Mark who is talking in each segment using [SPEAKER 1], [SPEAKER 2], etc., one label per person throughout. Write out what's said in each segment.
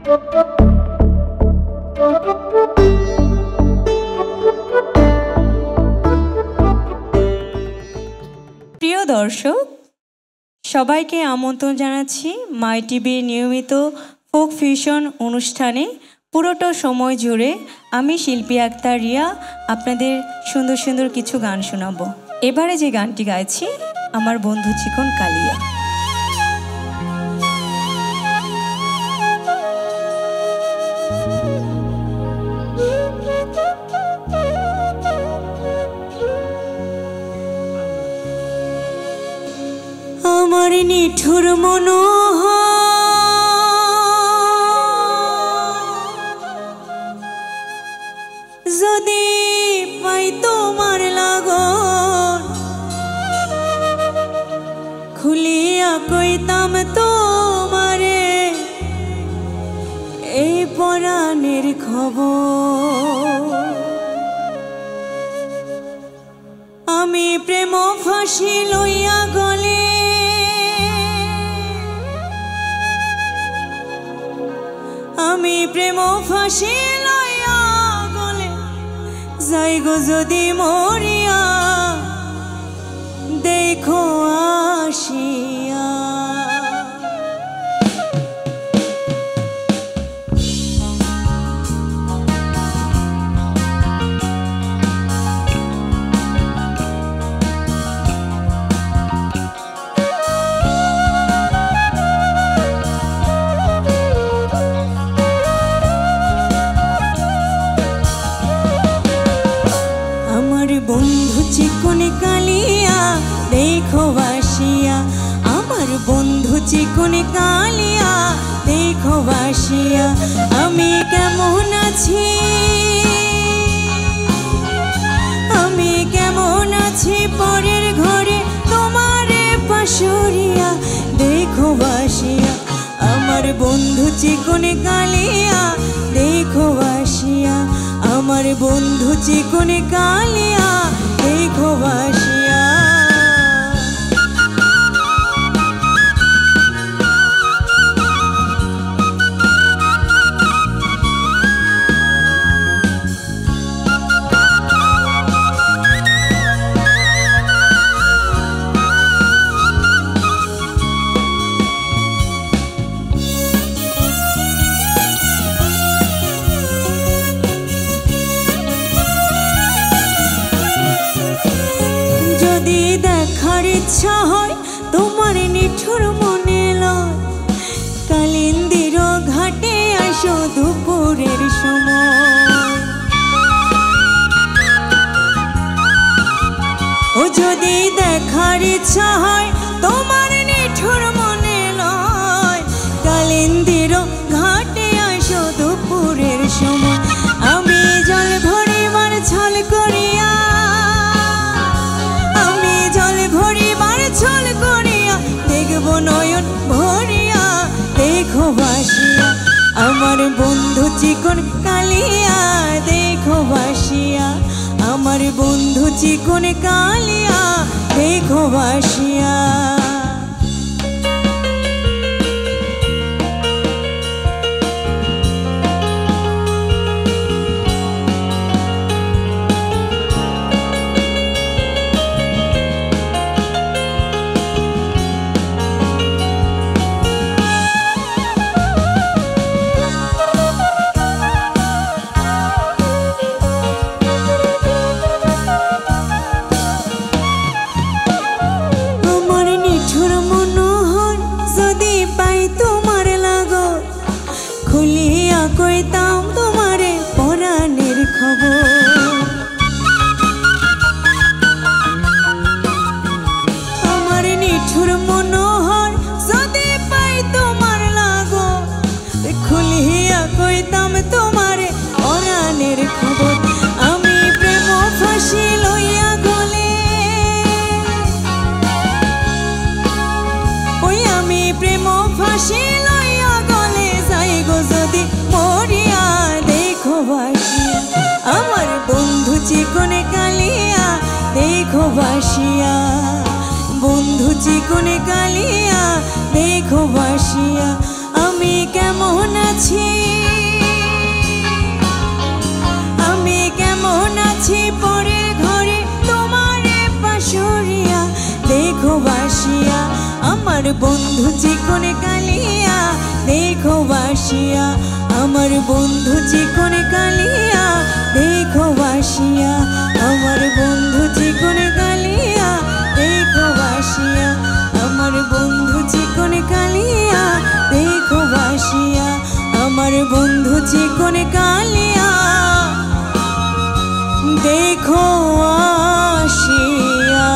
[SPEAKER 1] প্রিয় দর্শক, সবাইকে আমন্ত্রণ জানাচ্ছি মাই টিভির নিয়মিত ফোক ফিউশন অনুষ্ঠানে। পুরোটা সময় জুড়ে আমি শিল্পী আক্তার রিয়া আপনাদের সুন্দর সুন্দর কিছু গান শোনাবো। এবারে যে গানটি গাইছি, আমার বন্ধু চিকন কালিয়া। আমার নিঠুর মনোহর যদি পাই তোমার লাগন, খুলিয়া কইতাম তোমারে এই পরাণের খবর। আমি প্রেম ফাঁসি লইয়া গলে, আমি প্রেম ফাঁসি লইয়া গলে যাই গো যদি মরিয়া, দেখো আসিয়া। বন্ধু চিকন কালিয়া দেখো বাসিয়া, আমার বন্ধু চিকন কালিয়া দেখো বাসিয়া। আমি কেমন আছি, আমি কেমন আছি পরের ঘরে তোমারে পাশরিয়া, দেখো বাসিয়া। আমার বন্ধু চিকন কালিয়া দেখো বাসিয়া, আমার বন্ধু চিকন কালিয়া দেখো বাসিয়া। দেখার ইচ্ছা হয় তোমার নিঠুর মনে লয়, কালিন্দির ঘাটে আসো দুপুরের সময়। ও যদি দেখার ইচ্ছা হয় তোমার নিঠুর মনে লয়, কালিন্দির ঘাটে আসো দুপুরের সময়। আমি জল ভরিবার ছল করিয়া, আমি জল ভরিবার ছল করিয়া দেখব নয়ন ভরিয়া, দেখো বাসিয়া। আমার বন্ধু চিকন কালিয়া দেখো বাসিয়া, আমার বন্ধু চিকন কালিয়া দেখো বাসিয়া। খুলিয়া কইতাম তোমারে পরাণের খবর। আমার নিঠুর মনোহর যদি পাই তোমার লাগো, খুলিয়া কইতাম তোমারে পরাণের খবর। আমি প্রেম ফাঁসি লইয়া গলে, ওই আমি প্রেম ফাঁসি লইয়া গলে যাই গো যদি মরিয়া, দেখো বাসিয়া। আমার বন্ধু চিকন কালিয়া দেখো বাসিয়া, বন্ধু চিকন কালিয়া দেখো বাসিয়া। আমি কেমন আছি, বন্ধু চিকন কালিয়া দেখো বাসিয়া, আমার বন্ধু চিকন কালিয়া দেখো বাসিয়া, আমার বন্ধু চিকন কালিয়া দেখো বাসিয়া, আমার বন্ধু চিকন কালিয়া দেখো বাসিয়া, আমার বন্ধু চিকন কালিয়া দেখো আসিয়া।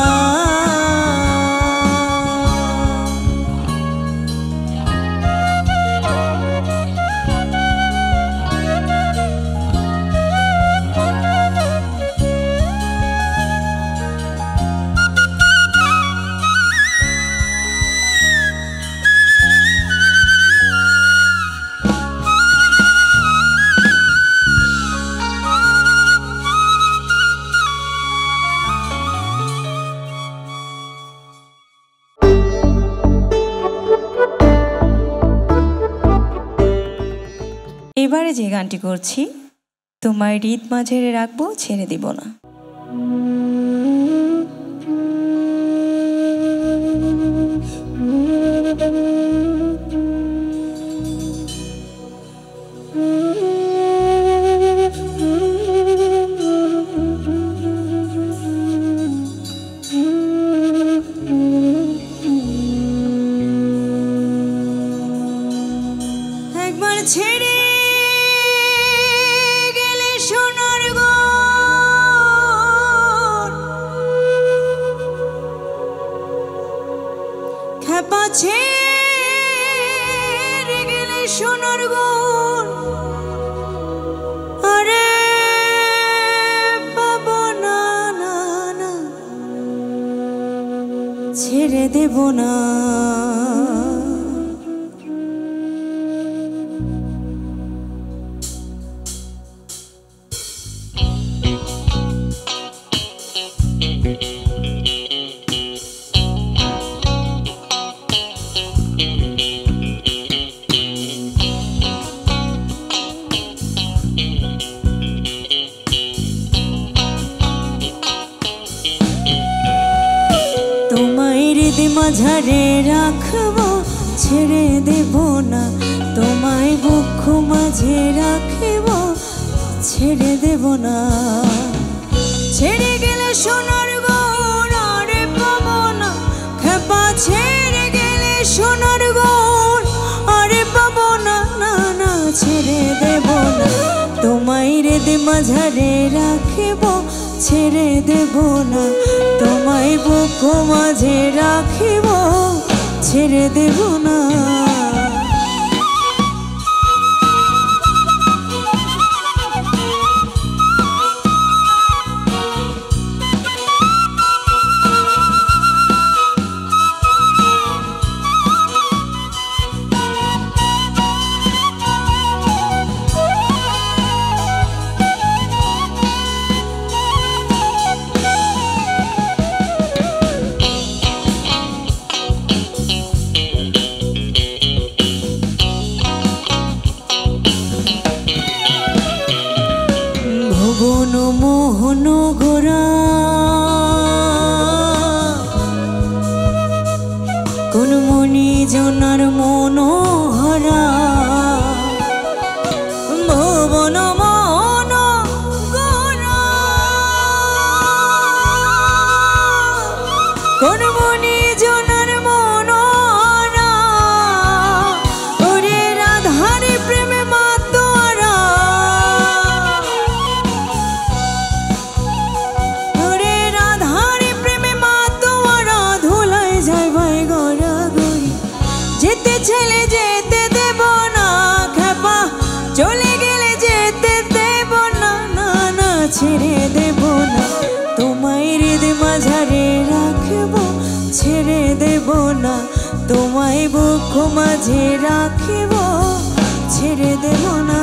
[SPEAKER 1] এবারে যে গানটি করছি, তোমায় হৃদ মাঝে রাখবো ছেড়ে দিব না। একবার ছেড়ে ছেড়ে গেলে সোনার গুণ, আরে পাবো না, না না ছেড়ে দেব না। মাঝারে রাখবো ছেড়ে দেব না, তোমায় বুক মাঝে রাখবো ছেড়ে দেব না। ছেড়ে গেলে সোনার গুণ আরে পাবো না, খেপা ছেড়ে গেলে সোনার গুণ আরে পাবো না, না না ছেড়ে দেব না। তোমায় হৃদ মাঝারে রাখবো ছেড়ে দেব না, তোমায় বুক মাঝে রাখিব ছেড়ে দেব না। ভুবন মোহন গোরা কোন মনি জনার মনোহরা, ভুবন মোহন গোরা কোন মনি জনার মনোহরা, ওরে রাধার প্রেমে মাতোয়ারা, ছেলে যেতে দেব না, খেপা চলে গেলে যেতে দেব না, না না ছেড়ে দেব না। তোমায় হৃদ মাঝারে রাখবো ছেড়ে দেব না, তোমায় বুক মাঝে রাখবো ছেড়ে দেব না।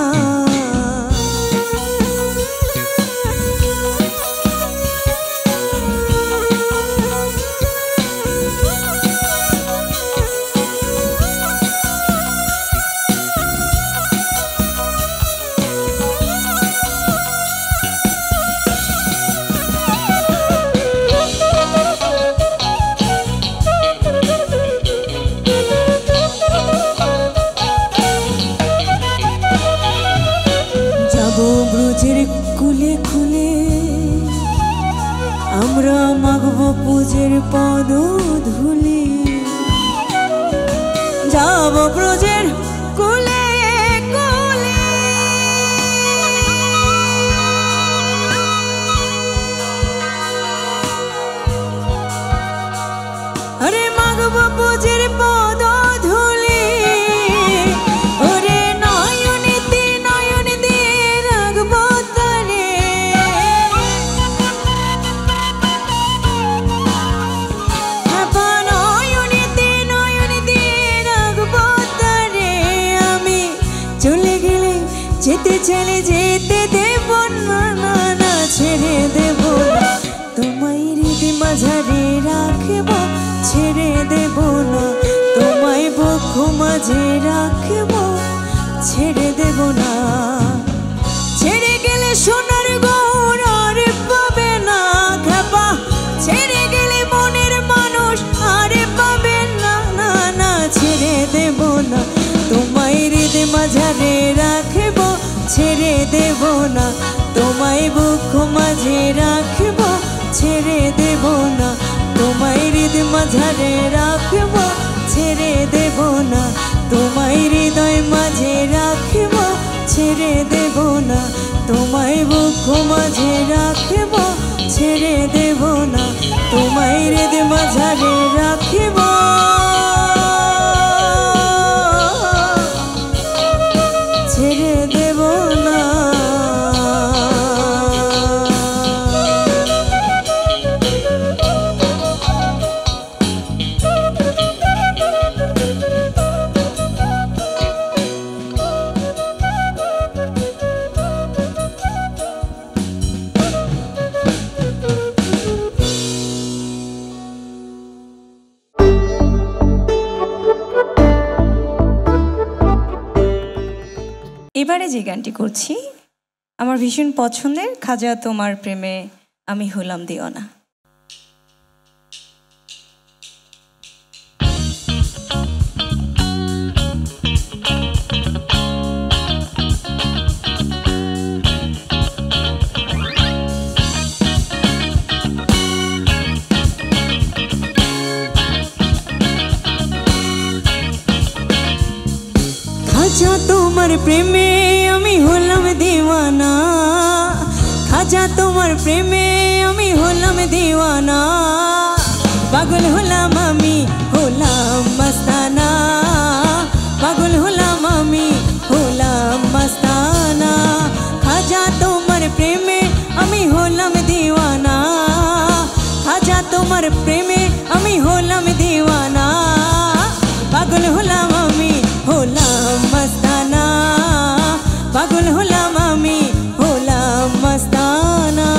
[SPEAKER 1] ব্রজের পদ ধুলি যাব ব্রজের কুলে কুলে আরে মাগব ব্রজের পদ ধুলি ওরে নয়নেতে নয়ন দিয়ে রাখব তারে নয়নেতে নয়ন দিয়ে রাখব তারে আমি চলে গেলে যেতে চলে যেতে দেব না না না ছেড়ে দেব না তোমায় হৃদয় মাঝারে রাখব ছেড়ে দেব না তোমায় বক্ষ মাঝে রাখব ছেড়ে দেব না ছেড়ে গেলে সোনার গৌর আর পাবে না খাপা ছেড়ে গেলে মনের মানুষ আর পাবে না না না ছেড়ে দেব না তোমায় হৃদয় মাঝারে রাখব ছেড়ে দেব না তোমায় বক্ষ মাঝে রাখব ছেড়ে দেব না তোমায় হৃদয় মাঝারে রাখব ছেড়ে দেব না তোমায় হৃদয় মাঝে রাখব ছেড়ে দেব না তোমায় বক্ষ মাঝে রাখব ছেড়ে দেব না তোমায় হৃদয় মাঝারে রাখব ছেড়ে দেব না এবারে যে গানটি করছি আমার ভীষণ পছন্দের খাজা তোমার প্রেমে আমি হলাম দিওয়ানা খাজা তোমার প্রেমে আমি হলাম দিওয়ানা খাজা তোমার প্রেমে আমি হলাম দিওয়ানা পাগল হলাম আমি হলাম মস্তানা পাগল হলাম আমি হলাম মস্তানা খাজা তোমার প্রেমে আমি হলাম দিওয়ানা খাজা তোমার প্রেমে আমি হলাম দিওয়ানা পাগল হলাম আমি হলাম মস্তানা পাগল হলাম আমি হলাম মস্তানা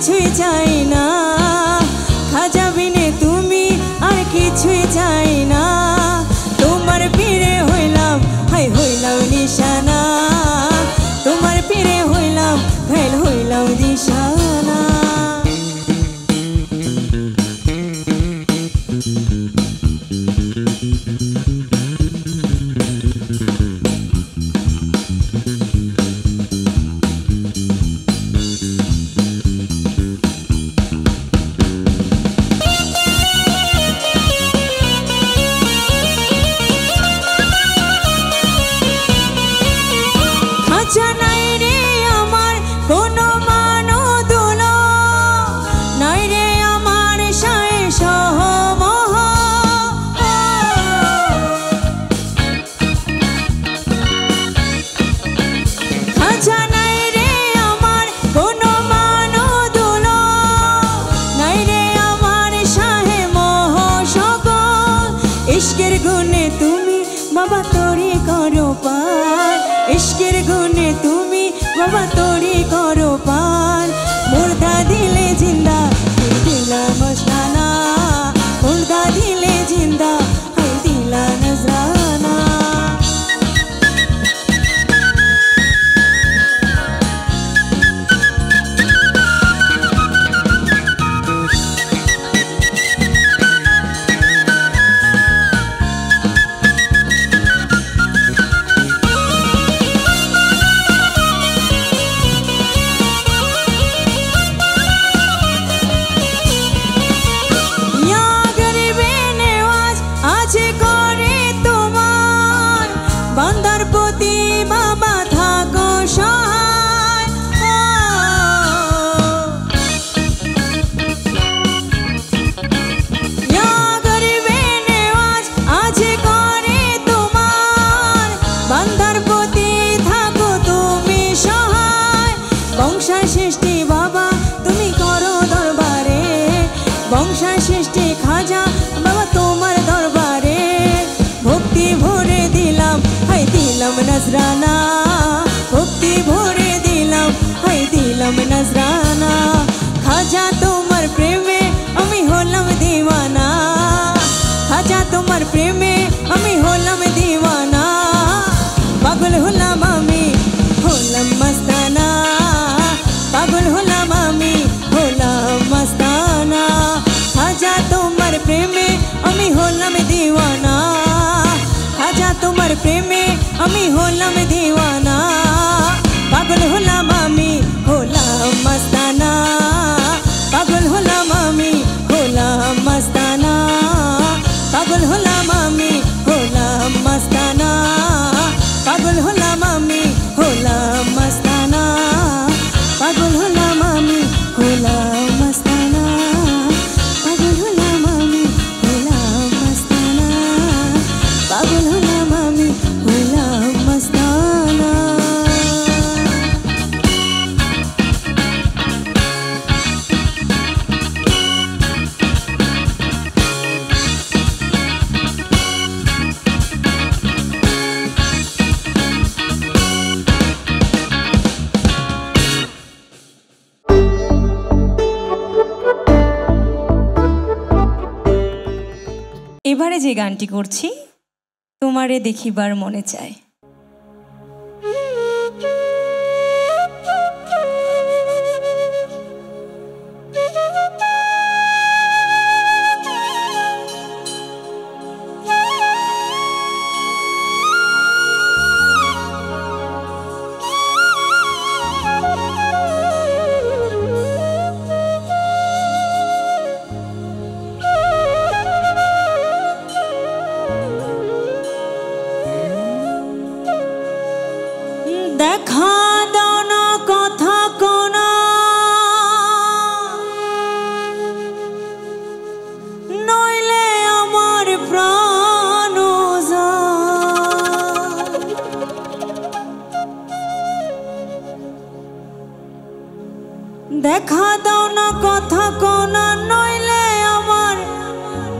[SPEAKER 1] কিছুই চাই না খাজা বিনে তুমি আর কিছুই চাই না তোমার পীরে হইলাম হাই হইলাম নিশানা তোমার পীরে হইলাম ঘায়ল হইলাম দিশানা नजराना भक्ति भरे दिलाम हाय दिलाम नजराना खाजा तुम्हार प्रेमे अमी होलाम दीवाना खाजा तुम्हार प्रेमे अमी होलाम दीवाना पागल होलाम आमी होलाम मस्ताना पागल होलाम आमी होलाम मस्ताना खाजा तुम्हार प्रेमे अमी होलाम दीवाना खाजा तुम्हार प्रेमे अमी होलाम दीवाना पागल होलाम आमी होलाम मस्ताना पागल होलाम आमी होलाम मस्ताना पागल होलाम आमी होलाम मस्ताना पागल होलाम आमी होलाम मस्ताना पागल होलाम आमी होलाम मस्ताना पागल होलाम आमी होलाम मस्ताना पागल होलाम आमी होलाम मस्ताना। এবারে যে গানটি করছি তোমারে দেখিবার মনে চায়। দেখা দাও না কথা কোনা নইলে আমার প্রাণ যায়। দেখা দাও না কথা কোনা নইলে আমার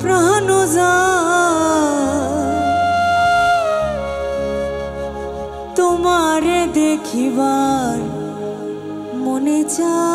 [SPEAKER 1] প্রাণ যায়। তোমারে দেখিবার মনে চায়।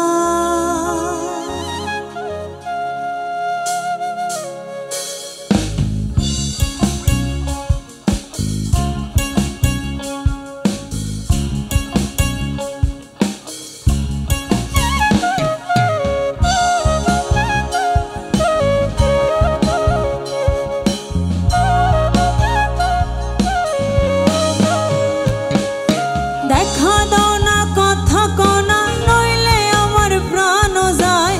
[SPEAKER 1] দেখা দাও না কথা কোনা নইলে আমার প্রাণ যায়।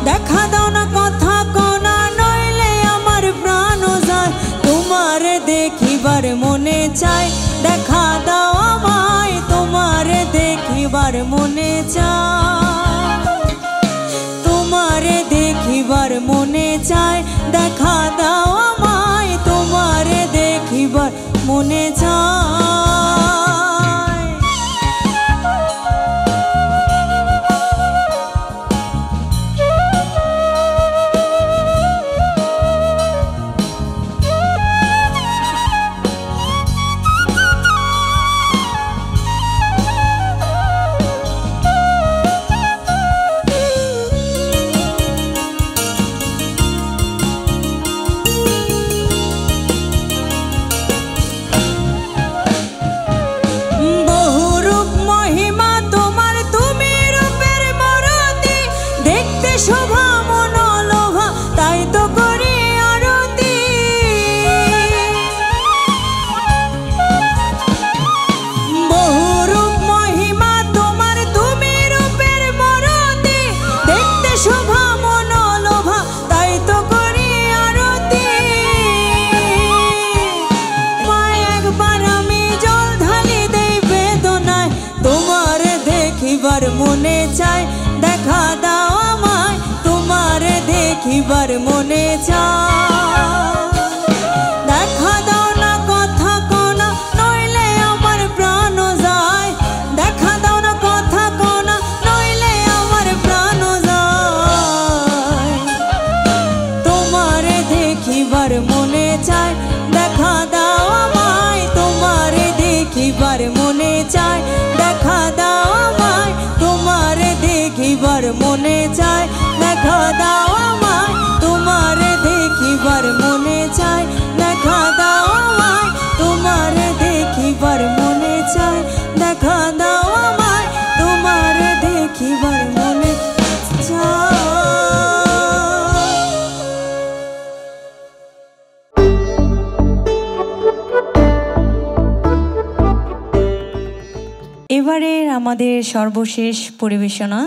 [SPEAKER 1] দেখা দাও না কথা কোনা নইলে আমার প্রাণ যায়। তোমার দেখিবার মনে চায় দেখা দাও আমায় তোমার দেখিবার মনে চায়। তোমার দেখিবার মনে চায় দেখা দাও আমায় তোমার দেখিবার মনে চায়। শোভা মনোলোভা তাই তো করি আরতি। বহুরূপ মহিমা তোমার তুমি রূপের মরতি দেখতে শোভা মনোলোভা তাই তো করি আরতি। মায় একবার আমি জল ঢালি দেই বেদনায় তোমার দেখিবার মনে চায় দেখা দাও আমায় তোমার দেখিবার মনে চায়। দেখা দাও না কথা কোনা নইলে আমার প্রাণ যায়। দেখা দাও না কথা কোনা নইলে আমার প্রাণ যায়। তোমার দেখিবার মনে চায় দেখা দাও আমায় তোমার দেখিবার দাও আমায় তোমারে দেখিবার মনে চায়, দেখা দাও আমায় তোমারে দেখিবার মনে চায়, দেখা দাও আমায় তোমারে দেখিবার মনে চায়। এবারের আমাদের সর্বশেষ পরিবেশনা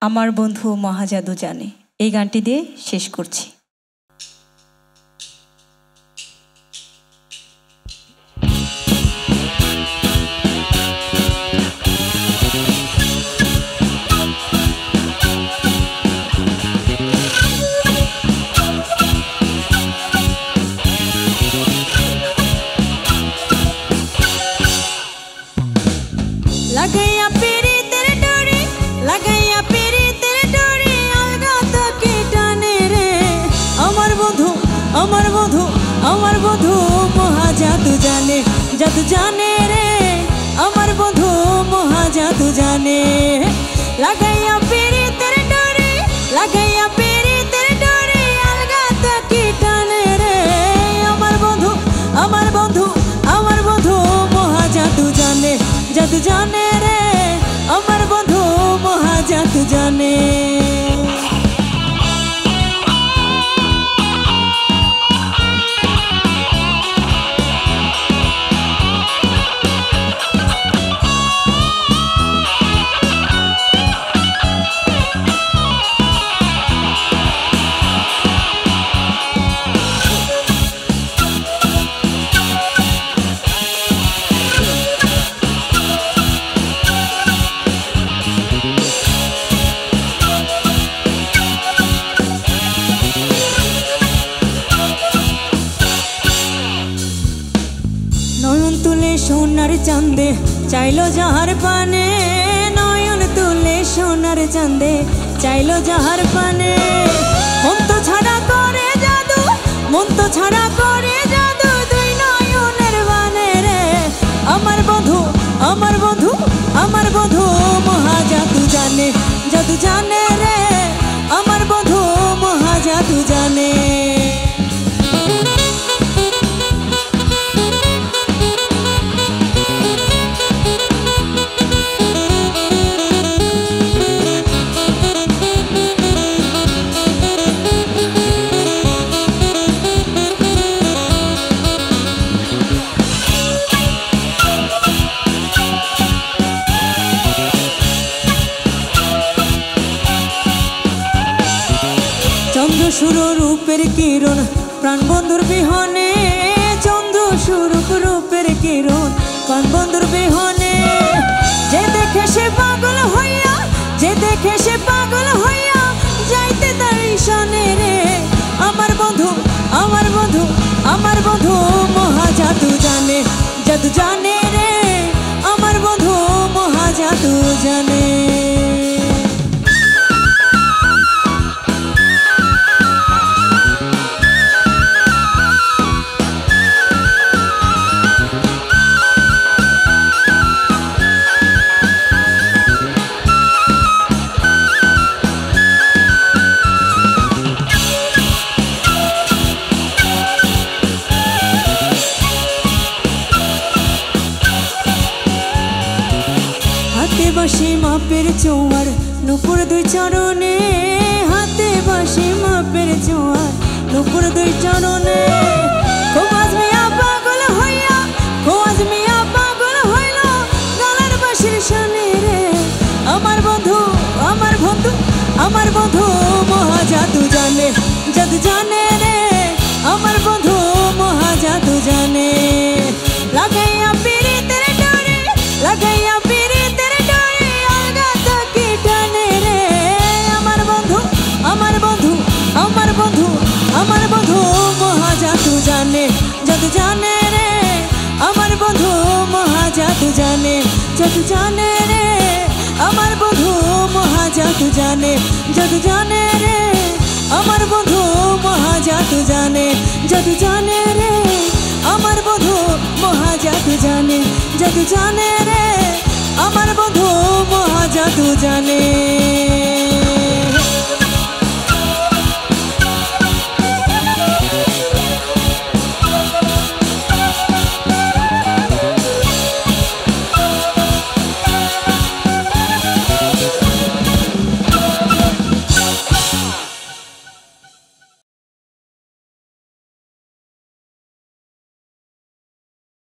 [SPEAKER 1] আমার বন্ধু মহাজাদু জানে, এই গানটি দিয়ে শেষ করছি। লাগাইয়া পিরিতের ডরি, লাগাইয়া পিরিতের ডরি, আলগা তাকে টানে রে আমার বন্ধু, আমার বন্ধু, আমার বন্ধু মহাজাদু জানে, জাদু জানে রে আমার বন্ধু মহাজাদু জানে। লাগাইয়া পিরিতের ডরি, লাগাইয়া পিরিতের ডরি, আলগা তাকে টানে রে আমার বন্ধু, আমার বন্ধু, আমার বন্ধু মহাজাদু জানে, জাদু জানে রে আমার বন্ধু মহাজাদু জানে। নয়ন তুলে সোনার চাঁদে চাইলো যাহার পানে, নয়ন তুলে সোনার চাঁদে চাইলো যাহার পানে, মন তো ছাড়া করে জাদু, মন তো ছাড়া করে জাদু, দুই নয়নের বানে রে আমার বন্ধু, আমার বন্ধু, আমার বন্ধু মহাজাদু জানে, জাদু জানে রে আমার বন্ধু মহাজাদু জানে। চন্দ্র সুর রূপের কিরণ প্রাণ বন্ধুর বিহনে, চন্দ্র সুরূপ রূপের কিরণ প্রাণ বন্ধুর বিহনে, যে দেখে সে পাগল হইয়া, যে দেখে সে পাগল হইয়া যাইতে তার ঈশানে রে আমার বন্ধু, আমার বন্ধু, আমার বন্ধু মহাজাদু জানে, জাদু জানে রে আমার বন্ধু মহাজাদু জানে। হাতে বাঁশি মাপের চোয়ার নুপুর দুই চরণে, হাতে বাঁশি মাপের চোয়ার নুপুর দুই চরণে, খোয়াজ মিয়া পাগল হইয়া, খোয়াজ মিয়া পাগল হইল গলার বাঁশির শানে রে আমার বন্ধু, আমার বন্ধু, আমার বন্ধু মহাজাদু জানে, জাদু জানে রে আমার বন্ধু মহাজাদু জানে। লাগাইয়া পিরিতের ডরি, লাগাইয়া পিরিতের ডরি, আলগা তাকে টানে রে আমার বন্ধু, আমার বন্ধু, আমার বন্ধু, আমার বন্ধু মহাজাদু জানে, জাদু জানে রে আমার বন্ধু মহাজাদু জানে, জাদু জানে রে আমার বন্ধু মহাজাদু জানে, জাদু জানে রে আমার বন্ধু মহাজাদু জানে, জাদু জানে রে আমার বন্ধু মহাজাদু জানে, জাদু জানে রে আমার বন্ধু মহাজাদু জানে।